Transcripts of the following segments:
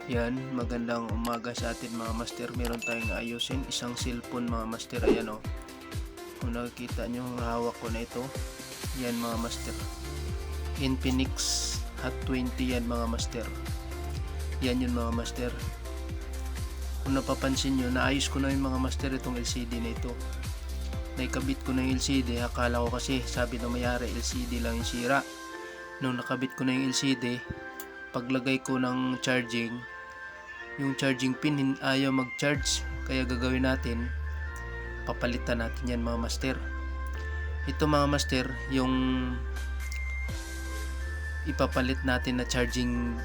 Yan, magandang umaga sa atin mga master. Meron tayong ayusin, isang cellphone mga master. Ayan o. Kung nakikita nyo, hawak ko na ito. Yan mga master. Infinix Hot 20 yan mga master. Yan yun mga master. Kung napapansin nyo, naayos ko na yung mga master itong LCD na ito. Naikabit ko na yung LCD. Akala ko kasi, sabi na mayari, LCD lang yung sira. Nung nakabit ko na yung LCD, paglagay ko ng charging, yung charging pin ayaw mag-charge, kaya gagawin natin, papalitan natin yan mga master. Ito mga master, yung ipapalit natin na charging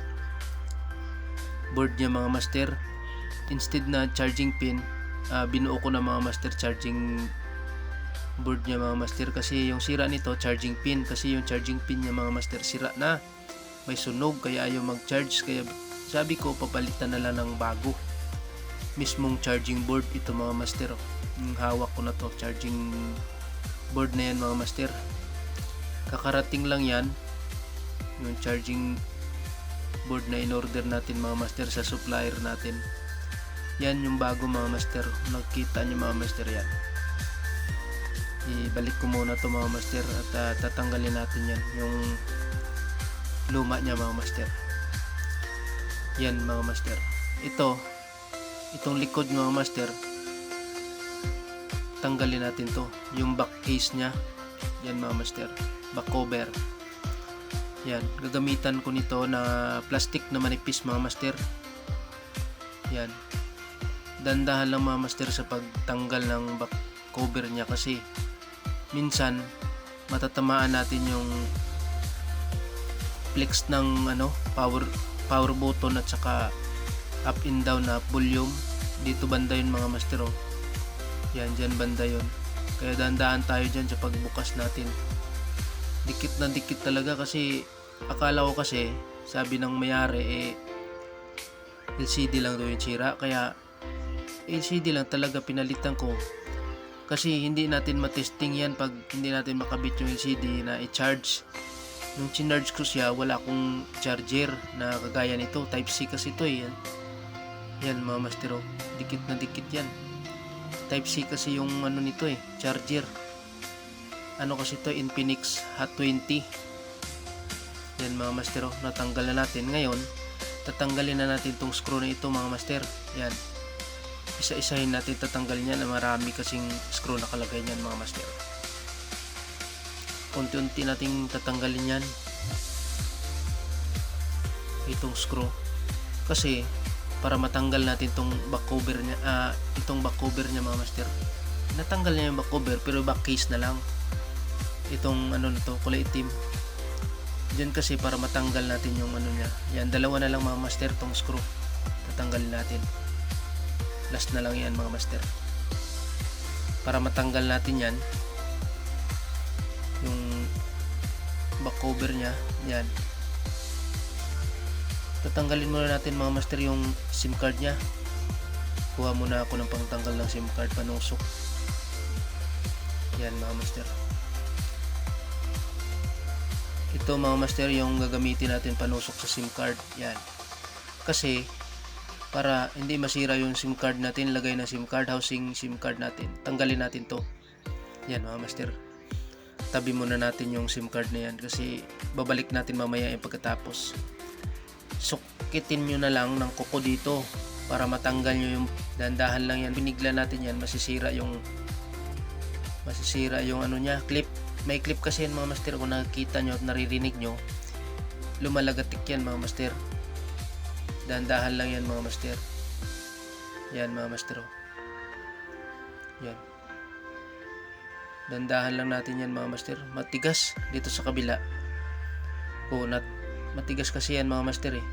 board niya mga master. Instead na charging pin, binuo ko na mga master charging board niya mga master, kasi yung sira nito charging pin, kasi yung charging pin niya mga master sira na, may sunog, kaya ayaw mag-charge. Kaya sabi ko, papalitan na lang ng bago, mismong charging board. Ito mga master, yung hawak ko na to, charging board na yan mga master. Kakarating lang yan, yung charging board na in-order natin mga master sa supplier natin. Yan yung bago mga master. Nakita nyo mga master yan. Ibalik ko muna to mga master at tatanggalin natin yan, yung luma niya mga master. Yan mga master. Itong likod mga master, tanggalin natin to, yung back case nya. Yan mga master, back cover. Yan, gagamitan ko nito na plastic na manipis mga master. Yan, dandahan lang mga master sa pagtanggal ng back cover nya, kasi minsan matatamaan natin yung flex ng power button at saka up and down na volume. Dito banda yun mga master oh. Yan, dyan banda yun. Kaya dahan-dahan tayo dyan sa pagbukas natin. Dikit na dikit talaga, kasi akala ko kasi, sabi ng mayari, LCD lang daw yung sira. Kaya LCD lang talaga pinalitan ko, kasi hindi natin matesting yan pag hindi natin makabit yung LCD na i-charge. Nung chinarge ko siya, wala akong charger na kagaya nito. Type C kasi ito eh. Yan mga master oh. Dikit na dikit yan. Type C kasi yung nito eh, charger. Kasi ito, Infinix Hot 20. Yan mga master oh. Natanggal na natin. Ngayon, tatanggalin na natin tong screw na ito mga master. Yan. Isa-isahin natin tatanggalin yan. Marami kasing screw nakalagay niyan mga master. Unti-unti nating tatanggalin yan, itong screw, kasi para matanggal natin itong back cover nya, mga master. Natanggal niya yung back cover, pero back case na lang itong na to, kulay itim dyan, kasi para matanggal natin yung nya. Yan, dalawa na lang mga master tong screw, tatanggalin natin. Last na lang yan mga master, para matanggal natin yan, yung back cover nya. Yan, tatanggalin muna natin mga master yung SIM card nya. Kuha muna ako ng pangtanggal ng SIM card, panusok. Yan mga master, ito mga master yung gagamitin natin panusok sa SIM card. Yan, kasi para hindi masira yung SIM card natin, lagay na SIM card, housing SIM card natin, tanggalin natin to. Yan mga master, tabi muna natin yung SIM card na yan, kasi babalik natin mamaya yung pagkatapos. Sukitin nyo na lang ng kuko dito para matanggal nyo yung, dandahan lang yan, binigla natin yan, masisira yung nya, clip. May clip kasi yan mga master, kung nakikita nyo at naririnig nyo, lumalagatik yan mga master. Dandahan lang yan mga master. Yan mga master oh. Yan, dandahan lang natin yan mga master. Matigas dito sa kabila. Matigas kasi yan mga master eh.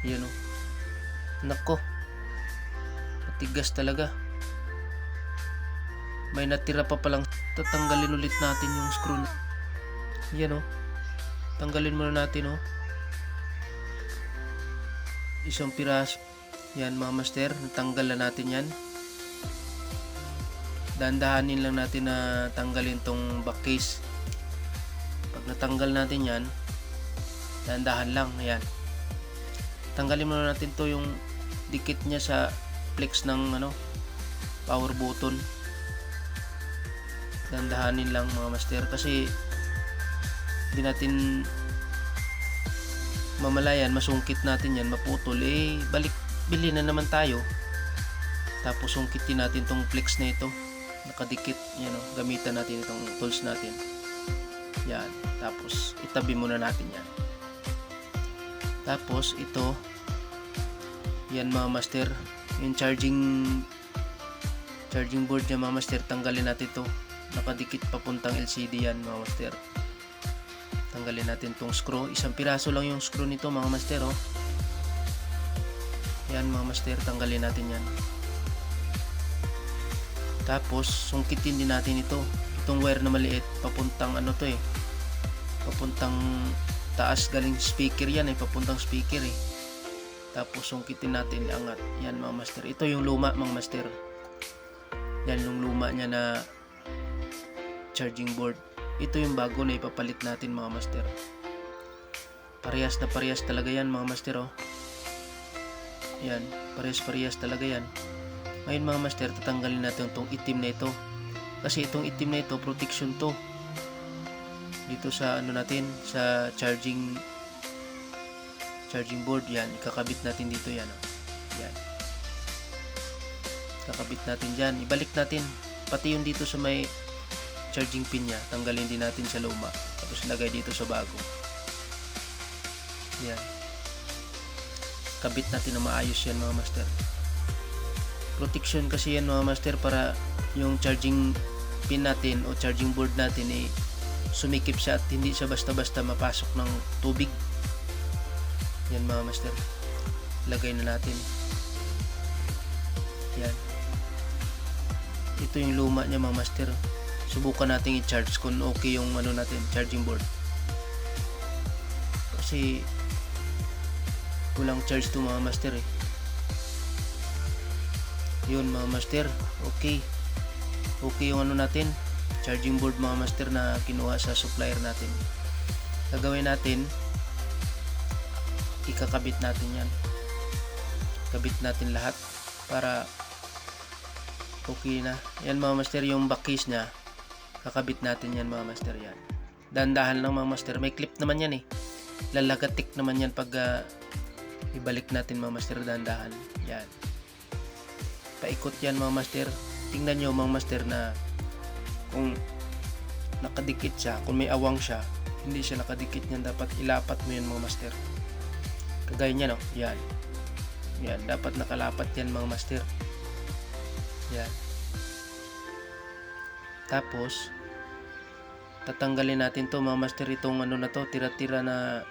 Yan oh. Nako, matigas talaga. May natira pa palang. Tatanggalin ulit natin yung screw. Yan oh. Tanggalin muna natin oh. Isang piraso. Yan mga master, natanggal na natin yan. Dahan-dahanin lang natin na tanggalin tong back case. Pag natanggal natin yan, Dahan-dahan lang. Ayan. Tanggalin muna natin to yung dikit niya sa flex ng power button. Dahan-dahanin lang mga master, kasi hindi natin mamalayan, masungkit natin yan, maputol, bili na naman tayo. Tapos sungkitin natin tong flex na ito, nakadikit, yan gamitan natin itong tools natin. Yan, tapos itabi muna natin yan. Tapos ito, yan mga master, yung charging board niya mga master, tanggalin natin to. Nakadikit papuntang LCD yan mga master. Tanggalin natin tong screw, isang piraso lang yung screw nito mga master. Yan mga master, tanggalin natin yan. Tapos sungkitin din natin itong wire na maliit, papuntang papuntang taas, galing speaker yan, papuntang speaker. Tapos sungkitin natin, angat yan mga master. Ito yung luma mga master, yan yung luma niya na charging board. Ito yung bago na ipapalit natin mga master. Parehas na parehas talaga yan mga master. Yan, parehas talaga yan. Ngayon mga master, tatanggalin natin itong itim na ito, kasi itong itim na ito protection to dito sa natin, sa charging board. Yan, ikakabit natin dito yan. Yan, kakabit natin dyan, ibalik natin pati yung dito sa may charging pin nya, tanggalin din natin sa luma, tapos lagay dito sa bago. Yan, kabit natin na maayos yan mga master. Protection kasi yan mga master, para yung charging pin natin o charging board natin sumikip siya at hindi siya basta-basta mapasok ng tubig. Yan mga master, lagay na natin. Yan, ito yung luma niya mga master. Subukan natin i-charge kung okay yung natin, charging board, kasi kulang charge to mga master. Yun mga master, okay yung natin, charging board mga master na kinuha sa supplier natin. Gagawin natin, ikakabit natin yan, kabit natin lahat para okay na. Yan mga master, yung back case nya, kakabit natin yan mga master. Yan, dahan-dahan lang mga master, may clip naman yan lalagatik naman yan pag ibalik natin mga master, dahan-dahan. Yan, paikot yan mga master. Tingnan nyo mga master na kung nakadikit siya, kung may awang siya, hindi siya nakadikit niyan, dapat ilapat mo yan mga master, kagaya niya yan, dapat nakalapat yan mga master. Yan, tapos tatanggalin natin to mga master, itong na to, tira-tira na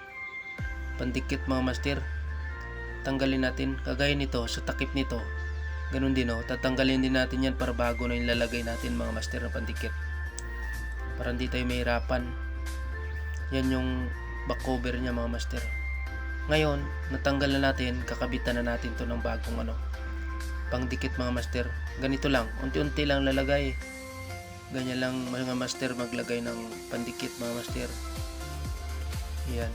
pandikit mga master. Tanggalin natin, kagaya nito sa takip nito, ganun din tatanggalin din natin yan para bago na yung lalagay natin mga master na pandikit, para hindi tayo mahirapan. Yan yung back cover nya mga master. Ngayon natanggal na natin, kakabitan na natin to ng bagong pangdikit mga master. Ganito lang, unti-unti lang lalagay, ganyan lang mga master maglagay ng pandikit mga master. Yan,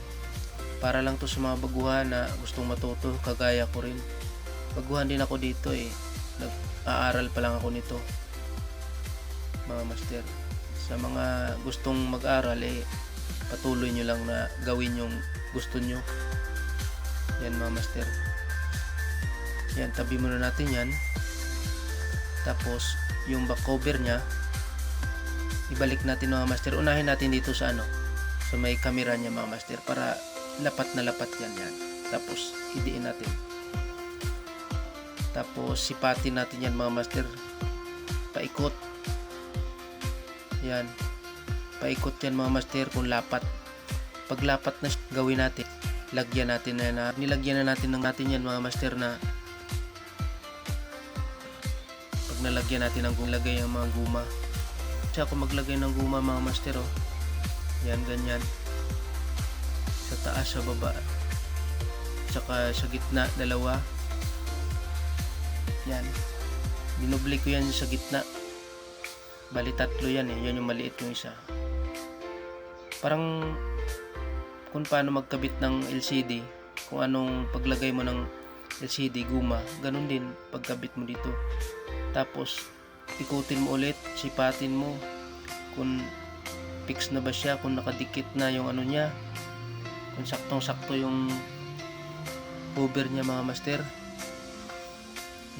para lang to sa mga baguhan na gustong matuto, kagaya ko rin. Baguhan din ako dito nag-aaral pa lang ako nito mga master. Sa mga gustong mag-aral patuloy nyo lang na gawin yung gusto nyo. Yan mga master. Yan, tabi muna natin yan. Tapos yung back cover nya, ibalik natin mga master. Unahin natin dito sa sa may camera nya mga master, para lapat na lapat yan. Tapos hidiin natin, tapos sipatin natin yan mga master, paikot. Yan, paikot yan mga master kung lapat. Pag lapat na gawin natin, lagyan natin nilagyan na natin yan mga master, na pag nalagyan natin ng lagay ang mga guma. Tsaka kung maglagay ng guma mga master yan, ganyan, sa taas, sa baba, tsaka sa gitna, dalawa. Yan, binubli ko yan sa gitna, bali tatlo yan yan yung maliit yung isa. Parang kung paano magkabit ng LCD, kung anong paglagay mo ng LCD guma, ganun din pagkabit mo dito. Tapos ikutin mo ulit, sipatin mo kung fix na ba siya, kung nakadikit na yung ano niya, kung saktong-sakto yung cover niya mga master.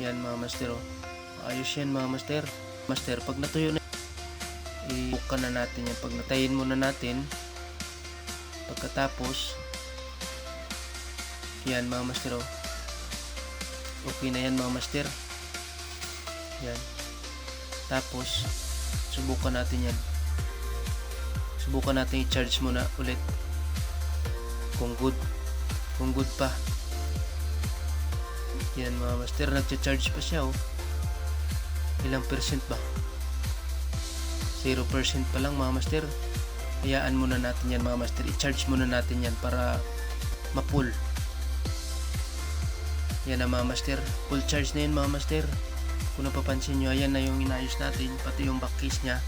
Yan mga master, oh. Ayos yan mga master. Master, pag natuyo na, i-buka na natin yan. Pag natayin muna natin, pagkatapos, yan mga master, oh. Okay na yan mga master. Yan. Tapos subukan natin yan. Subukan natin i-charge muna ulit kung good pa. Yan mga master, nagcha-charge pa siya, oh. Ilang percent ba? 0% pa lang mga master. Hayaan muna natin yan mga master, i-charge muna natin yan para ma-full. Yan na mga master, full charge na yun mga master. Kung napapansin nyo, ayan na yung inayos natin, pati yung back case nya,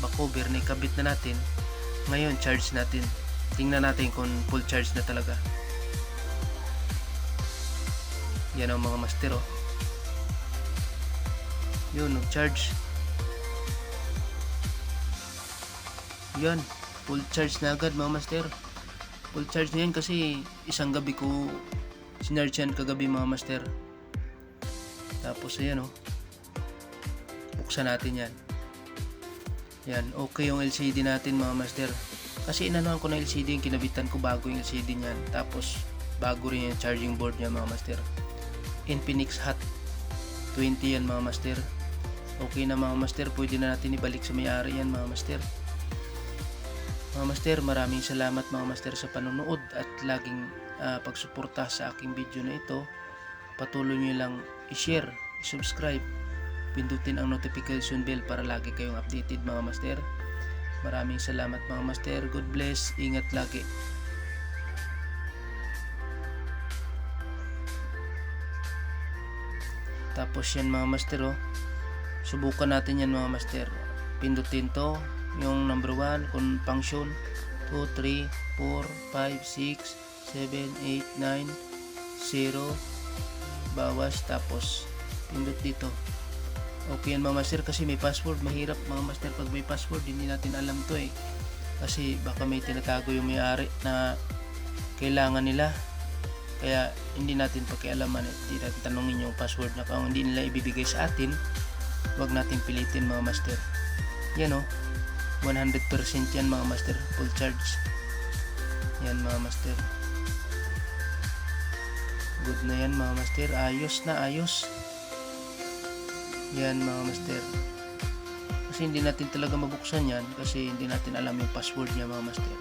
back cover na ikabit na natin. Ngayon charge natin, tingnan natin kung full charge na talaga. Yan ang mga master, oh. Yun, nag-charge. Yan, full charge na agad mga master. Full charge na yan kasi isang gabi ko sinarge yan kagabi mga master. Tapos ayan, oh. Buksan natin yan. Yan, okay yung LCD natin mga master. Kasi inanuhan ko na LCD, yung kinabitan ko bago yung LCD nyan. Tapos bago rin yung charging board niya mga master. Infinix Hot 20 yan mga master. Okay na mga master, pwede na natin ibalik sa may-ari yan mga master. Mga master, maraming salamat mga master sa panonood at laging pagsuporta sa aking video na ito. Patuloy nyo lang i-share, i-subscribe, pindutin ang notification bell para lagi kayong updated mga master. Maraming salamat mga master. God bless, ingat lagi. Tapos yan mga master, oh. Subukan natin yan mga master. Pindutin to, yung number 1 kung function, 2, 3, 4, 5, 6, 7, 8, 9, 0, bawas, tapos pindot dito. Okay yan mga master, kasi may password. Mahirap mga master pag may password, hindi natin alam to eh, kasi baka may tinatago yung may-ari na kailangan nila, kaya hindi natin pakialaman, hindi natin tanongin yung password na kung hindi nila ibibigay sa atin. Huwag natin pilitin mga master. Yan, oh, 100% yan mga master, full charge yan mga master. Good na yan mga master, ayos na ayos yan mga master. Kasi hindi natin talaga mabuksan yan kasi hindi natin alam yung password niya mga master.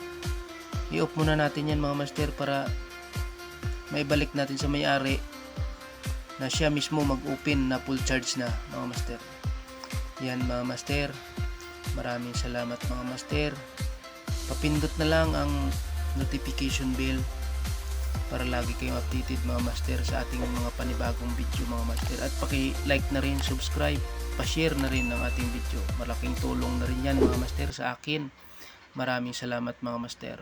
I-off muna natin yan mga master para maibalik natin sa may-ari na siya mismo mag-open na full charge na mga master. Yan mga master, maraming salamat mga master. Papindot na lang ang notification bell para lagi kayong updated mga master sa ating mga panibagong video mga master. At paki-like na rin, subscribe, pa-share na rin ng ating video. Malaking tulong na rin yan mga master sa akin. Maraming salamat mga master.